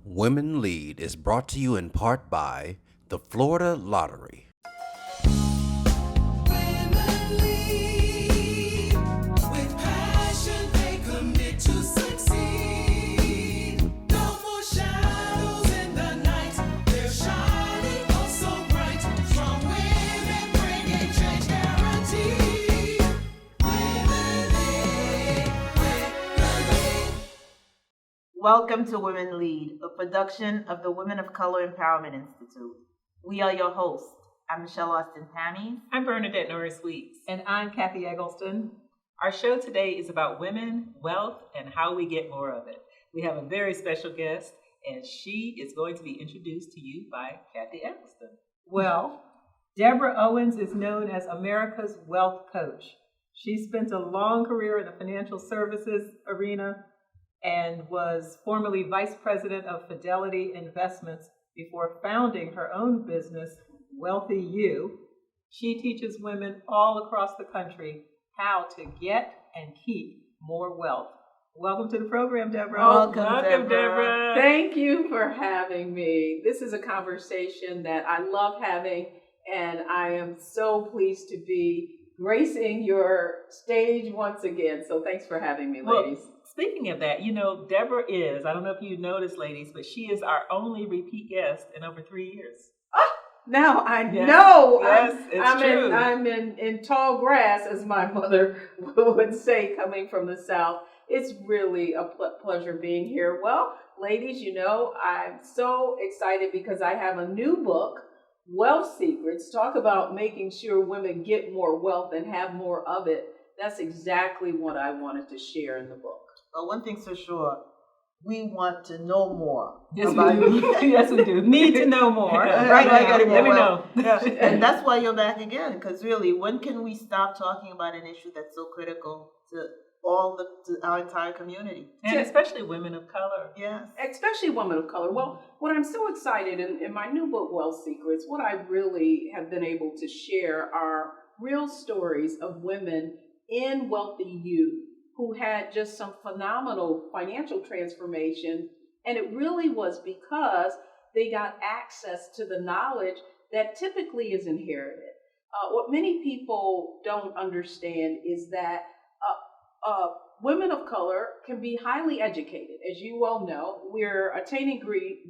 Women Lead is brought to you in part by the Florida Lottery. Women lead with passion, they commit to succeed. No more shadows in the night, they're shining oh so bright. Strong women bringing change guaranteed. Women lead, women lead. Welcome to Women Lead, a production of the Women of Color Empowerment Institute. We are your hosts. I'm Michelle Austin Pammy. I'm Bernadette Norris Weeks. And I'm Kathy Eggleston. Our show today is about women, wealth, and how we get more of it. We have a very special guest, and she is going to be introduced to you by Kathy Eggleston. Well, Deborah Owens is known as America's wealth coach. She spent a long career in the financial services arena and was formerly vice president of Fidelity Investments before founding her own business, Wealthy You. She teaches women all across the country how to get and keep more wealth. Welcome to the program, Deborah. Welcome, Deborah. Thank you for having me. This is a conversation that I love having, and I am so pleased to be gracing your stage once again. So thanks for having me, ladies. Well, speaking of that, Deborah is, I don't know if you noticed, ladies, but she is our only repeat guest in over 3 years. Now I Yes. know. Yes, it's true. I'm in tall grass, as my mother would say, coming from the South. It's really a pleasure being here. Well, ladies, I'm so excited because I have a new book, Wealth Secrets. Talk about making sure women get more wealth and have more of it. That's exactly what I wanted to share in the book. Well, one thing's for sure, we want to know more Yes, about we do. you. Yes, we do. Need to know more. Right now, Let me know. And that's why you're back again, because really, when can we stop talking about an issue that's so critical to to our entire community? And especially women of color. Yes. Especially women of color. Well, what I'm so excited in my new book, Wealth Secrets, what I really have been able to share are real stories of women in Wealthy You who had just some phenomenal financial transformation. And it really was because they got access to the knowledge that typically is inherited. What many people don't understand is that women of color can be highly educated. As you well know, we're attaining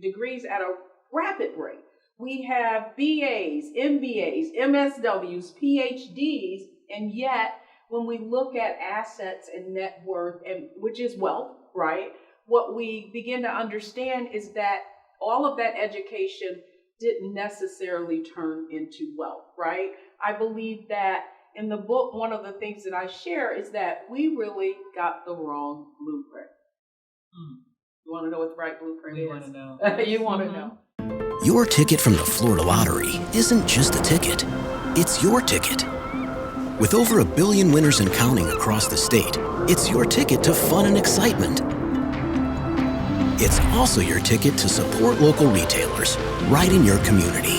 degrees at a rapid rate. We have BAs, MBAs, MSWs, PhDs, and yet when we look at assets and net worth, and which is wealth, right? What we begin to understand is that all of that education didn't necessarily turn into wealth, right? I believe that in the book, one of the things that I share is that we really got the wrong blueprint. You want to know what the right blueprint is? We want to know. You want to know. Your ticket from the Florida Lottery isn't just a ticket, it's your ticket. With over 1 billion winners and counting across the state, it's your ticket to fun and excitement. It's also your ticket to support local retailers right in your community.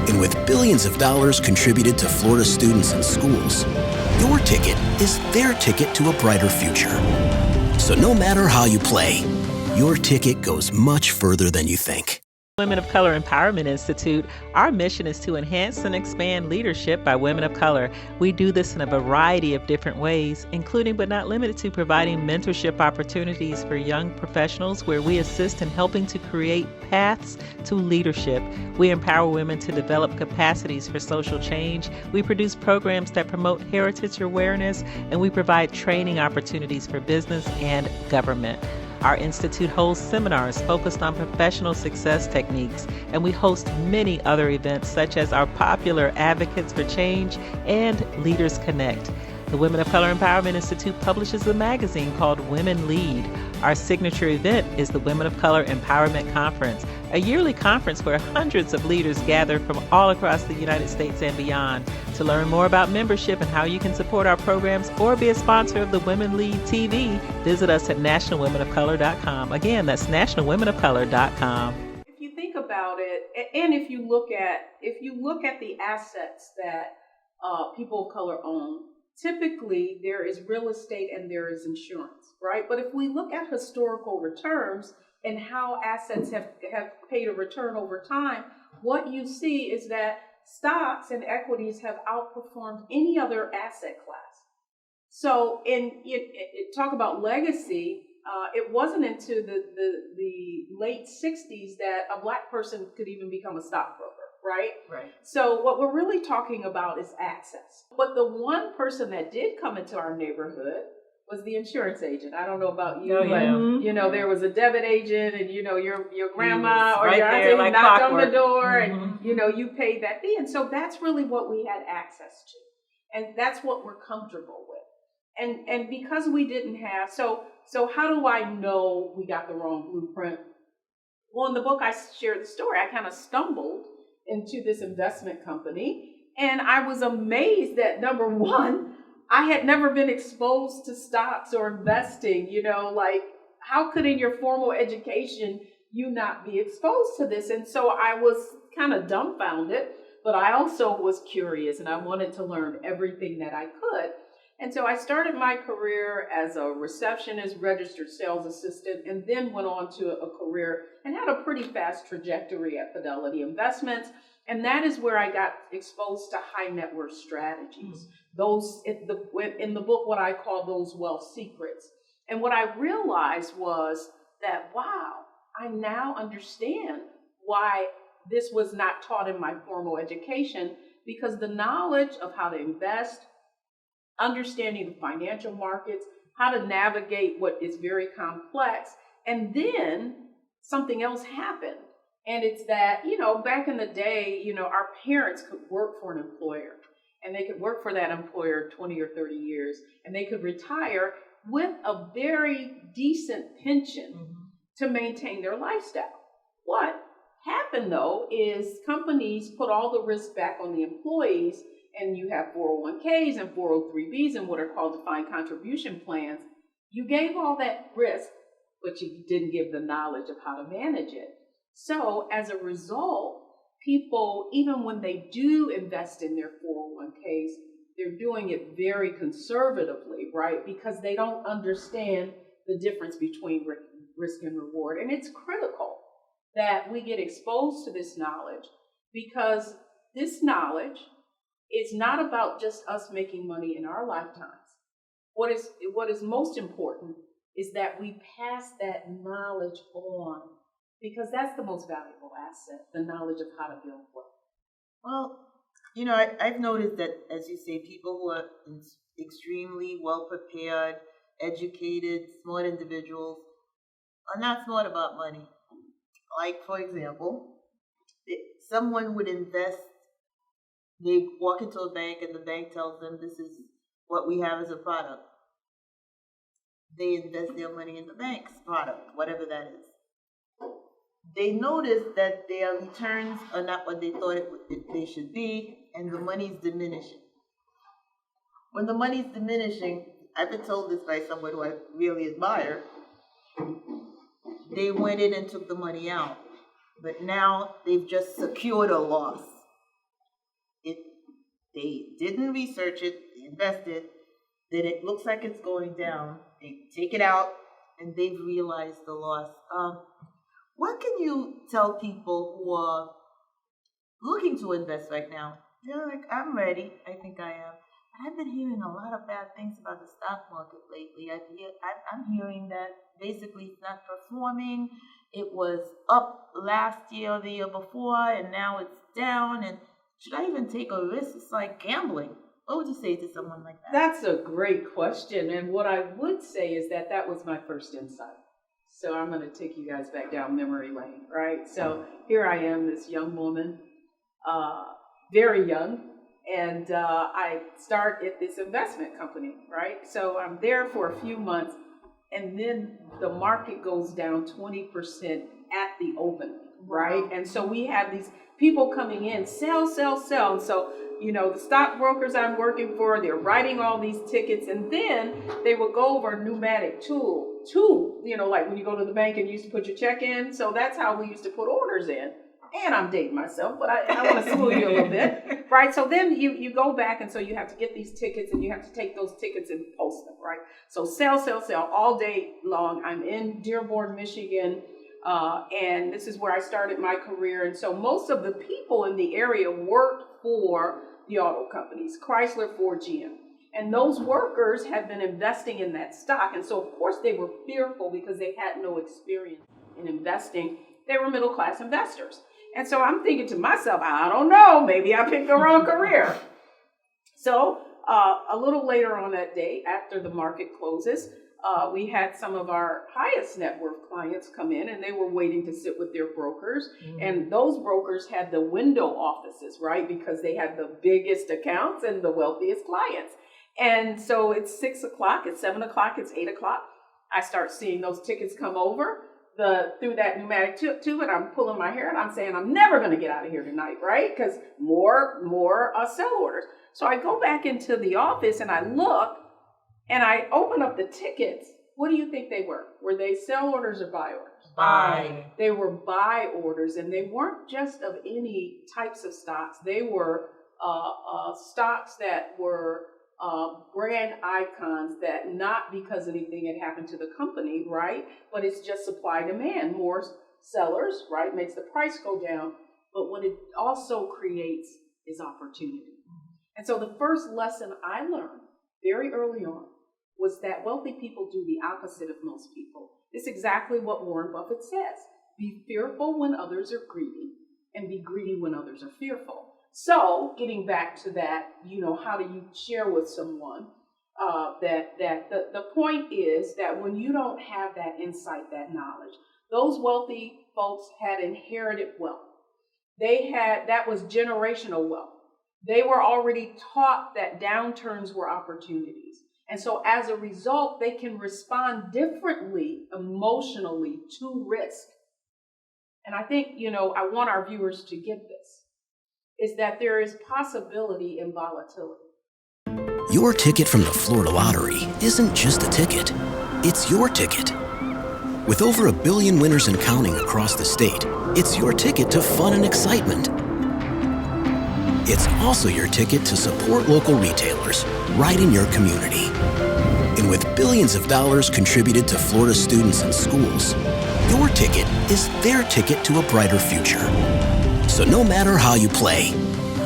And with billions of dollars contributed to Florida students and schools, your ticket is their ticket to a brighter future. So no matter how you play, your ticket goes much further than you think. Women of Color Empowerment Institute, our mission is to enhance and expand leadership by women of color. We do this in a variety of different ways, including but not limited to providing mentorship opportunities for young professionals where we assist in helping to create paths to leadership. We empower women to develop capacities for social change. We produce programs that promote heritage awareness, and we provide training opportunities for business and government. Our institute holds seminars focused on professional success techniques, and we host many other events such as our popular Advocates for Change and Leaders Connect. The Women of Color Empowerment Institute publishes a magazine called Women Lead. Our signature event is the Women of Color Empowerment Conference, a yearly conference where hundreds of leaders gather from all across the United States and beyond. To learn more about membership and how you can support our programs or be a sponsor of the Women Lead TV, visit us at nationalwomenofcolor.com. Again, that's nationalwomenofcolor.com. If you think about it, and if you look at the assets that people of color own, typically there is real estate and there is insurance, right? But if we look at historical returns, and how assets have paid a return over time, what you see is that stocks and equities have outperformed any other asset class. So talk about legacy, it wasn't into the late 60s that a Black person could even become a stockbroker, right? Right. So what we're really talking about is access. But the one person that did come into our neighborhood was the insurance agent. I don't know about you, but there was a debit agent, and your grandma or right your there, auntie like knocked clockwork. on the door, and you paid that fee. And so that's really what we had access to, and that's what we're comfortable with. And because we didn't have, so how do I know we got the wrong blueprint? Well, in the book I shared the story. I kind of stumbled into this investment company, and I was amazed that, number one, I had never been exposed to stocks or investing. Like, how could in your formal education you not be exposed to this? And so I was kind of dumbfounded, but I also was curious, and I wanted to learn everything that I could. And so I started my career as a receptionist, registered sales assistant, and then went on to a career and had a pretty fast trajectory at Fidelity Investments. And that is where I got exposed to high net worth strategies. Those in the book, what I call those wealth secrets. And what I realized was that, wow, I now understand why this was not taught in my formal education, because the knowledge of how to invest, understanding the financial markets, how to navigate what is very complex. And then something else happened. And it's that, back in the day, our parents could work for an employer, and they could work for that employer 20 or 30 years, and they could retire with a very decent pension to maintain their lifestyle. What happened, though, is companies put all the risk back on the employees, and you have 401ks and 403bs and what are called defined contribution plans. You gave all that risk, but you didn't give the knowledge of how to manage it. So as a result, people, even when they do invest in their 401ks, they're doing it very conservatively, right? Because they don't understand the difference between risk and reward. And it's critical that we get exposed to this knowledge, because this knowledge is not about just us making money in our lifetimes. What is most important is that we pass that knowledge on, because that's the most valuable asset, the knowledge of how to build wealth. Well, I've noticed that, as you say, people who are extremely well prepared, educated, smart individuals are not smart about money. Like, for example, someone would invest. They walk into a bank and the bank tells them, this is what we have as a product. They invest their money in the bank's product, whatever that is. They notice that their returns are not what they thought they should be, and the money's diminishing. When the money's diminishing, I've been told this by someone who I really admire, they went in and took the money out, but now they've just secured a loss. They didn't research it, they invested, then it looks like it's going down, they take it out, and they've realized the loss. What can you tell people who are looking to invest right now? They're like, I'm ready, I think I am. I've been hearing a lot of bad things about the stock market lately. I'm hearing that basically it's not performing. It was up last year or the year before, and now it's down, and should I even take a risk? It's like gambling. What would you say to someone like that? That's a great question. And what I would say is that was my first insight. So I'm going to take you guys back down memory lane, right? So here I am, this young woman, very young, and I start at this investment company, right? So I'm there for a few months, and then the market goes down 20% at the opening, right? And so we have these people coming in, sell. And so, the stockbrokers I'm working for, they're writing all these tickets, and then they will go over a pneumatic tool, like when you go to the bank and you used to put your check in. So that's how we used to put orders in. And I'm dating myself, but I want to school you a little bit, right? So then you go back, and so you have to get these tickets, and you have to take those tickets and post them, right? So sell all day long. I'm in Dearborn, Michigan. And this is where I started my career. And so most of the people in the area worked for the auto companies, Chrysler, Ford, GM. And those workers have been investing in that stock. And so, of course, they were fearful because they had no experience in investing. They were middle-class investors. And so I'm thinking to myself, I don't know, maybe I picked the wrong career. So a little later on that day, after the market closes, we had some of our highest net worth clients come in, and they were waiting to sit with their brokers. Mm-hmm. And those brokers had the window offices, right? Because they had the biggest accounts and the wealthiest clients. And so it's 6 o'clock, it's 7 o'clock, it's 8 o'clock. I start seeing those tickets come over through that pneumatic tube, and I'm pulling my hair, and I'm saying, I'm never going to get out of here tonight, right? Because more sell orders. So I go back into the office, and I look, and I open up the tickets. What do you think they were? Were they sell orders or buy orders? Buy. They were buy orders, and they weren't just of any types of stocks. They were stocks that were brand icons, that not because anything had happened to the company, right? But it's just supply demand. More sellers, right, makes the price go down. But what it also creates is opportunity. And so the first lesson I learned very early on was that wealthy people do the opposite of most people. It's exactly what Warren Buffett says. Be fearful when others are greedy, and be greedy when others are fearful. So getting back to that, how do you share with someone that the point is that when you don't have that insight, that knowledge, those wealthy folks had inherited wealth. That was generational wealth. They were already taught that downturns were opportunities. And so as a result, they can respond differently emotionally to risk. And I think, I want our viewers to get this, is that there is possibility in volatility. Your ticket from the Florida Lottery isn't just a ticket, it's your ticket. With over 1 billion winners and counting across the state, it's your ticket to fun and excitement. It's also your ticket to support local retailers right in your community. And with billions of dollars contributed to Florida students and schools, your ticket is their ticket to a brighter future. So no matter how you play,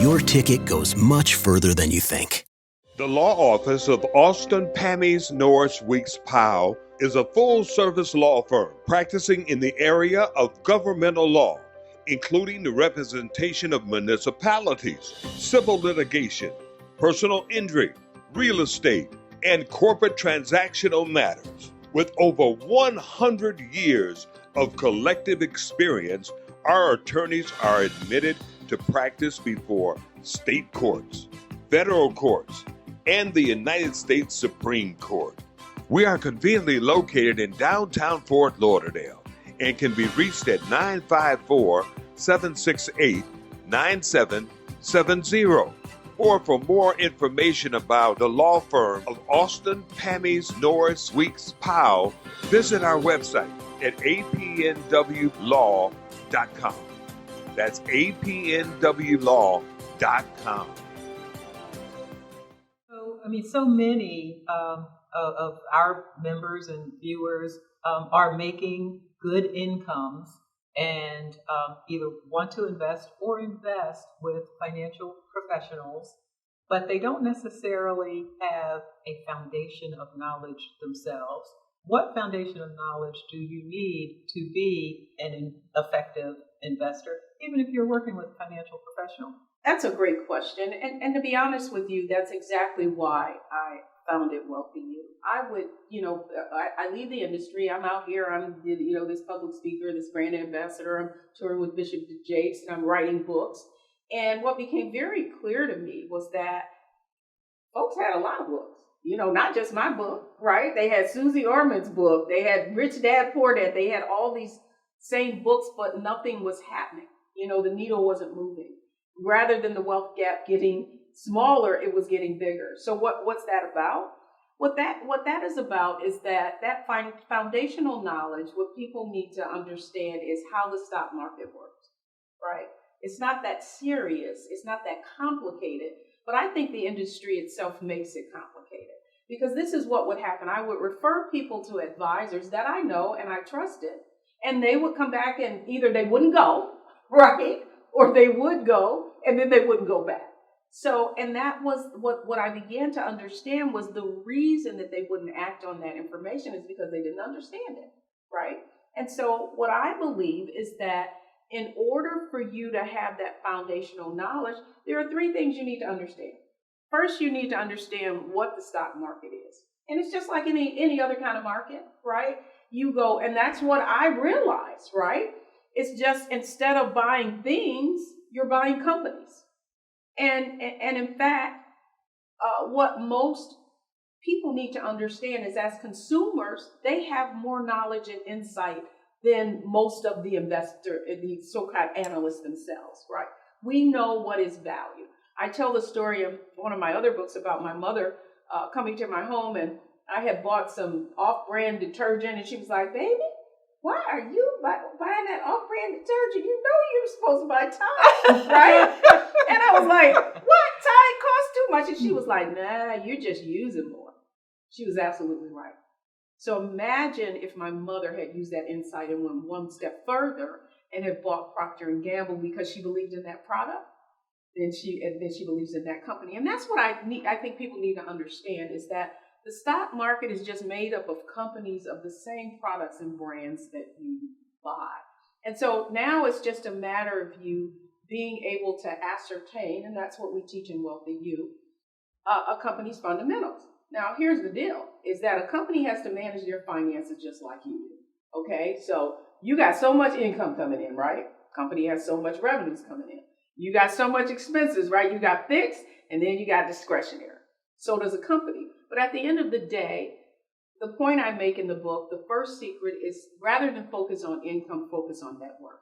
your ticket goes much further than you think. The law office of Austin, Pammies, Norris, Weeks, Powell is a full-service law firm practicing in the area of governmental law, including the representation of municipalities, civil litigation, personal injury, real estate, and corporate transactional matters. With over 100 years of collective experience, our attorneys are admitted to practice before state courts, federal courts, and the United States Supreme Court. We are conveniently located in downtown Fort Lauderdale and can be reached at 954-768-9770. Or for more information about the law firm of Austin, Pammies, Norris, Weeks, Powell, visit our website at apnwlaw.com. That's apnwlaw.com. So many of our members and viewers are making good incomes and either want to invest or invest with financial professionals, but they don't necessarily have a foundation of knowledge themselves. What foundation of knowledge do you need to be an effective investor, even if you're working with a financial professional? That's a great question. And to be honest with you, that's exactly why I founded Wealthy You. I would, I leave the industry. I'm out here. I'm, this public speaker, this brand ambassador. I'm touring with Bishop Jakes, and I'm writing books. And what became very clear to me was that folks had a lot of books. Not just my book, right? They had Susie Orman's book. They had Rich Dad, Poor Dad. They had all these same books, but nothing was happening. The needle wasn't moving. Rather than the wealth gap getting smaller, it was getting bigger. So what's that about? What that is about is that foundational knowledge, what people need to understand is how the stock market works, right? It's not that serious. It's not that complicated. But I think the industry itself makes it complicated, because this is what would happen. I would refer people to advisors that I know and I trusted, And they would come back and either they wouldn't go, right? Or they would go and then they wouldn't go back. So, and that was what I began to understand was the reason that they wouldn't act on that information is because they didn't understand it, right? And so what I believe is that in order for you to have that foundational knowledge, there are three things you need to understand. First, you need to understand what the stock market is. And it's just like any other kind of market, right? You go, and that's what I realized, right? It's just instead of buying things, you're buying companies. And in fact, what most people need to understand is as consumers, they have more knowledge and insight than most of the so-called analysts themselves, right? We know what is value. I tell the story in one of my other books about my mother coming to my home, and I had bought some off-brand detergent, and she was like, "Baby, why are you buying that off-brand detergent? You know you're supposed to buy Tide, right?" And I was like, "What? Tide costs too much." And she was like, "Nah, you're just using more." She was absolutely right. So imagine if my mother had used that insight and went one step further and had bought Procter & Gamble because she believed in that product. Then she believes in that company. And that's what I think people need to understand is that the stock market is just made up of companies of the same products and brands that you buy. And so now it's just a matter of you being able to ascertain, and that's what we teach in Wealthy You, a company's fundamentals. Now, here's the deal, is that a company has to manage their finances just like you do, okay? So you got so much income coming in, right? Company has so much revenues coming in. You got so much expenses, right? You got fixed, and then you got discretionary. So does a company. But at the end of the day, the point I make in the book, the first secret is rather than focus on income, focus on net worth.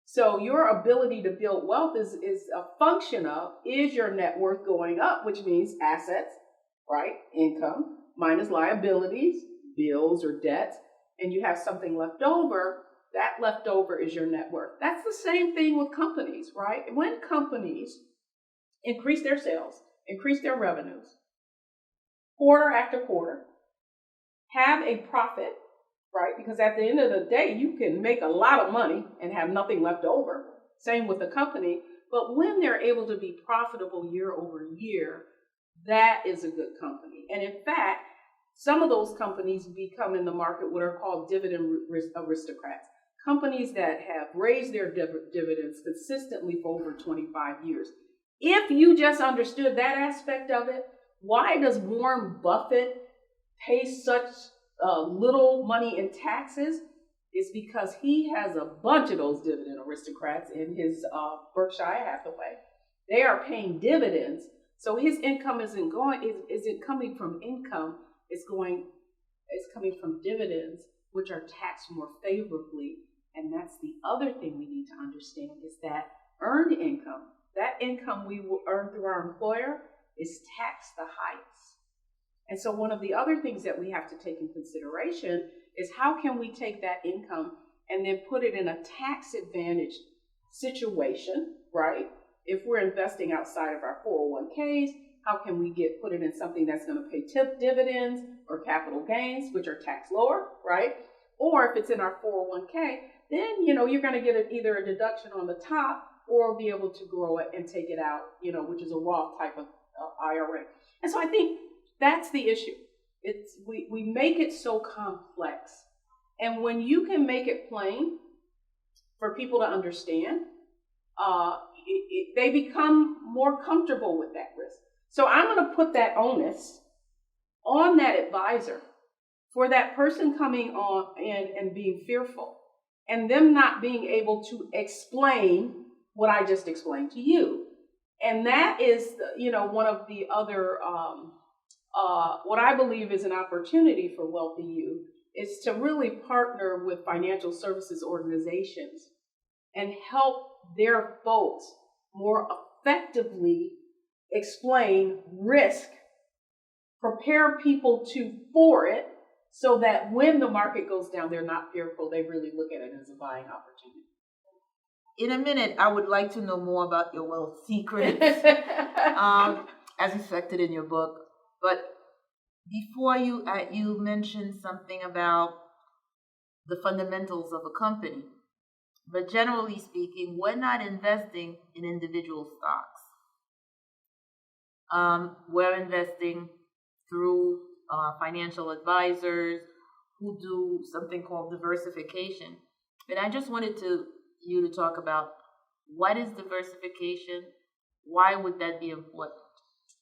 So your ability to build wealth is a function of, is your net worth going up, which means assets, right? Income minus liabilities, bills or debts, and you have something left over. That leftover is your net worth. That's the same thing with companies, right? When companies increase their sales, increase their revenues, quarter after quarter, have a profit, right? Because at the end of the day, you can make a lot of money and have nothing left over. Same with the company. But when they're able to be profitable year over year, that is a good company. And in fact, some of those companies become in the market what are called dividend aristocrats. Companies that have raised their dividends consistently for over 25 years. If you just understood that aspect of it, why does Warren Buffett pay such little money in taxes? It's because he has a bunch of those dividend aristocrats in his Berkshire Hathaway. They are paying dividends. So his income isn't coming from income, it's coming from dividends, which are taxed more favorably. And that's the other thing we need to understand is that earned income, that income we will earn through our employer, is taxed the highest. And so one of the other things that we have to take in consideration is how can we take that income and then put it in a tax advantaged situation, right? If we're investing outside of our 401ks, how can we put it in something that's going to pay tip dividends or capital gains, which are taxed lower, right? Or if it's in our 401k, then, you're going to get either a deduction on the top or be able to grow it and take it out, which is a Roth type of IRA. And so I think that's the issue. We make it so complex. And when you can make it plain for people to understand, they become more comfortable with that risk. So I'm going to put that onus on that advisor for that person coming on and being fearful and them not being able to explain what I just explained to you. And that is, one of the other, what I believe is an opportunity for Wealthy You is to really partner with financial services organizations and help their folks more effectively explain risk, prepare people for it, so that when the market goes down, they're not fearful. They really look at it as a buying opportunity. In a minute, I would like to know more about your wealth secrets, as reflected in your book. But before you mentioned something about the fundamentals of a company. But generally speaking, we're not investing in individual stocks. We're investing through financial advisors who do something called diversification. And I just wanted you to talk about what is diversification? Why would that be important?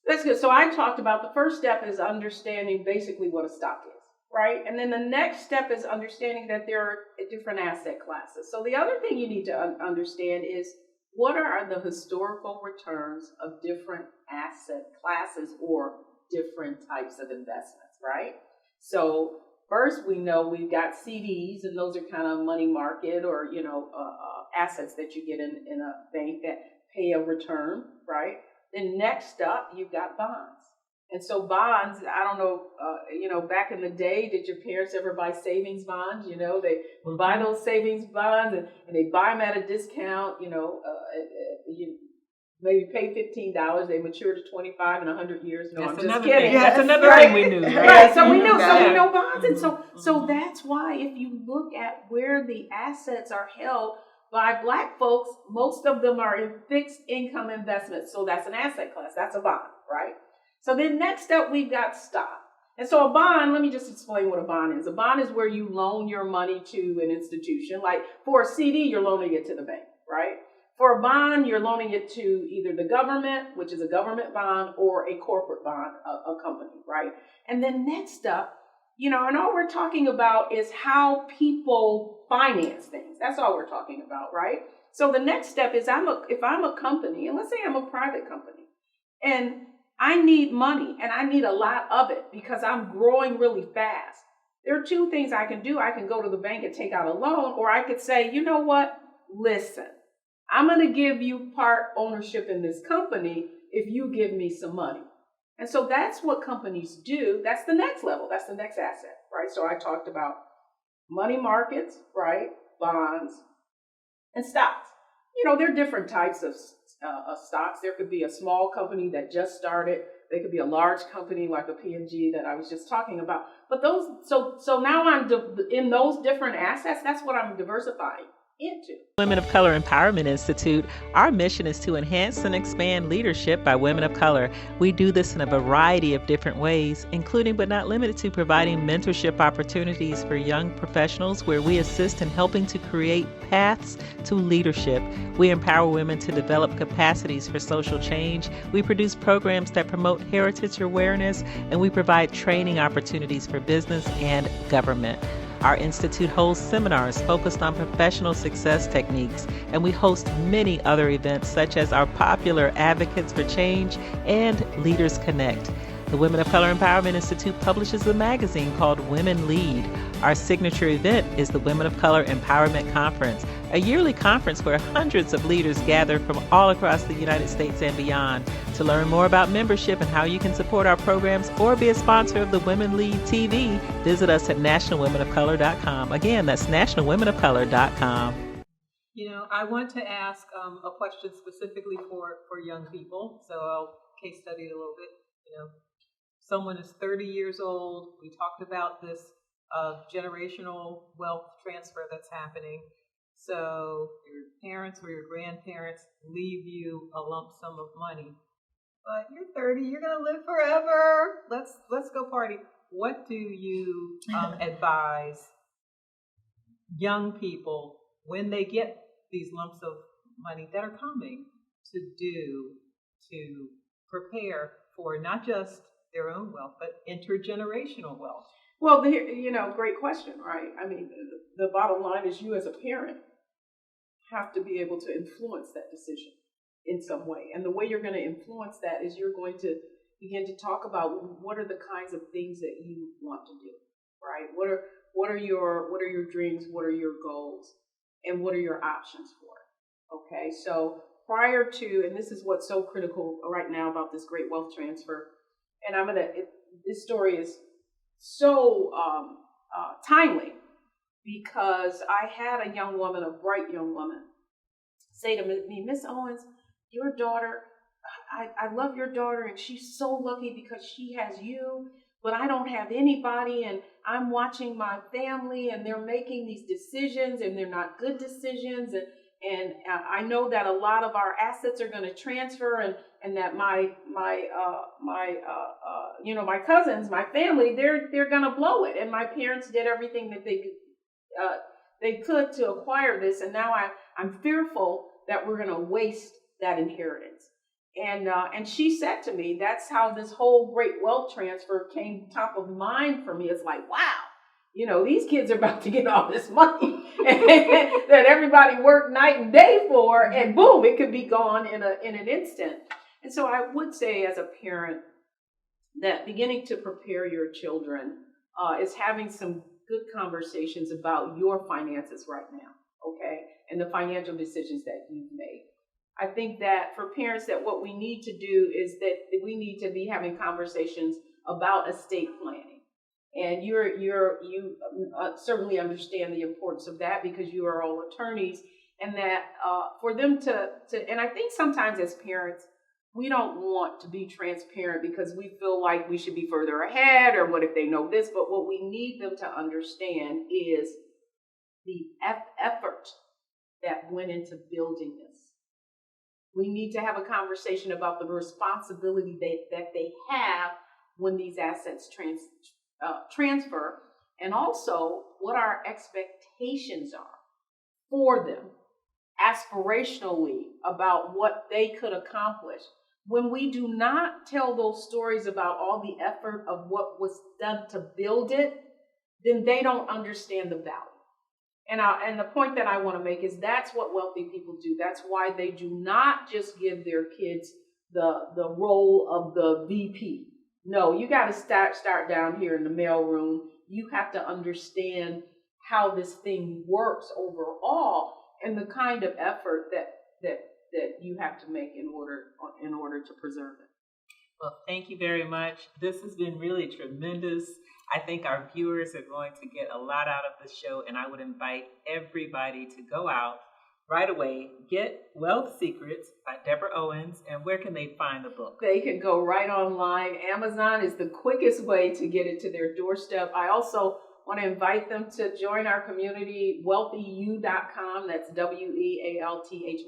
That's good. So I talked about the first step is understanding basically what a stock is, right? And then the next step is understanding that there are different asset classes. So the other thing you need to understand is what are the historical returns of different asset classes or different types of investments, right? So first, we know we've got CDs, and those are kind of money market or, assets that you get in a bank that pay a return, right? Then next up, you've got bonds. And so bonds, I don't know, back in the day, did your parents ever buy savings bonds? They would buy those savings bonds and they buy them at a discount, you maybe pay $15, they mature to 25 in 100 years. No, That's I'm just another kidding. thing. That's another thing we knew, right? Right, so we know Yeah. bonds. And so that's why if you look at where the assets are held by Black folks, most of them are in fixed income investments. So that's an asset class. That's a bond, right? So then next up, we've got stock. And so a bond, let me just explain what a bond is. A bond is where you loan your money to an institution. Like for a CD, you're loaning it to the bank, right? For a bond, you're loaning it to either the government, which is a government bond, or a corporate bond, a company, right? And then next up, and all we're talking about is how people finance things. That's all we're talking about, right? So the next step is if I'm a company, and let's say I'm a private company, and I need money, and I need a lot of it because I'm growing really fast. There are two things I can do. I can go to the bank and take out a loan, or I could say, you know what? Listen, I'm going to give you part ownership in this company if you give me some money. And so that's what companies do. That's the next level. That's the next asset, right? So I talked about money markets, right? Bonds and stocks. There are different types of stocks. There could be a small company that just started. There could be a large company like a P&G that I was just talking about. But so now I'm in those different assets. That's what I'm diversifying into. Women of Color Empowerment Institute, our mission is to enhance and expand leadership by women of color. We do this in a variety of different ways, including but not limited to providing mentorship opportunities for young professionals where we assist in helping to create paths to leadership. We empower women to develop capacities for social change. We produce programs that promote heritage awareness, and we provide training opportunities for business and government. Our institute holds seminars focused on professional success techniques, and we host many other events such as our popular Advocates for Change and Leaders Connect. The Women of Color Empowerment Institute publishes a magazine called Women Lead. Our signature event is the Women of Color Empowerment Conference, a yearly conference where hundreds of leaders gather from all across the United States and beyond. To learn more about membership and how you can support our programs or be a sponsor of the Women Lead TV, visit us at nationalwomenofcolor.com. Again, that's nationalwomenofcolor.com. I want to ask a question specifically for young people, so I'll case study it a little bit. Someone is 30 years old. We talked about this generational wealth transfer that's happening. So your parents or your grandparents leave you a lump sum of money. But you're 30, you're going to live forever. Let's go party. What do you advise young people when they get these lumps of money that are coming to do to prepare for not just their own wealth, but intergenerational wealth? Well, great question, right? I mean, the bottom line is you as a parent have to be able to influence that decision in some way. And the way you're going to influence that is you're going to begin to talk about what are the kinds of things that you want to do, right? What are your dreams? What are your goals? And what are your options for it? Okay, so prior to, and this is what's so critical right now about this great wealth transfer, and this story is so timely because I had a young woman, a bright young woman, say to me, Miss Owens, your daughter, I love your daughter and she's so lucky because she has you, but I don't have anybody and I'm watching my family and they're making these decisions and they're not good decisions. And I know that a lot of our assets are going to transfer, and that my cousins, my family, they're going to blow it. And my parents did everything that they could to acquire this, and now I'm fearful that we're going to waste that inheritance. And she said to me, that's how this whole great wealth transfer came top of mind for me. It's like, wow. These kids are about to get all this money that everybody worked night and day for, and boom, it could be gone in an instant. And so I would say as a parent that beginning to prepare your children is having some good conversations about your finances right now, okay, and the financial decisions that you've made. I think that for parents that what we need to do is that we need to be having conversations about estate planning. And you certainly understand the importance of that because you are all attorneys, and that for them to and I think sometimes as parents we don't want to be transparent because we feel like we should be further ahead, or what if they know this, but what we need them to understand is the effort that went into building this. We need to have a conversation about the responsibility that they have when these assets transfer, and also what our expectations are for them aspirationally about what they could accomplish. When we do not tell those stories about all the effort of what was done to build it, then they don't understand the value. And the point that I want to make is that's what wealthy people do. That's why they do not just give their kids the role of the VP. No, you got to start down here in the mailroom. You have to understand how this thing works overall and the kind of effort that you have to make in order to preserve it. Well, thank you very much. This has been really tremendous. I think our viewers are going to get a lot out of this show, and I would invite everybody to go out right away, get Wealth Secrets by Deborah Owens, and where can they find the book? They can go right online. Amazon is the quickest way to get it to their doorstep. I also want to invite them to join our community, wealthyu.com. That's WEALTHYU,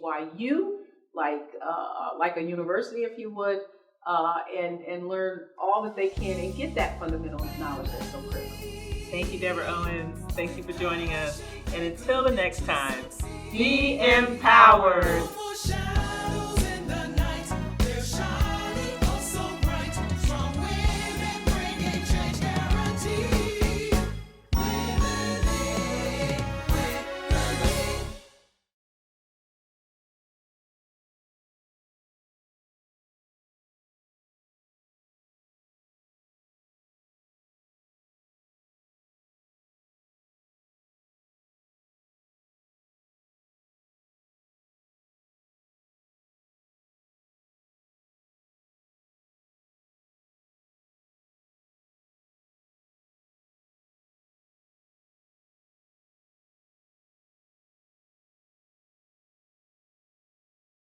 like a university, if you would, and learn all that they can and get that fundamental knowledge that's so critical. Thank you, Deborah Owens. Thank you for joining us. And until the next time, be empowered. Shine.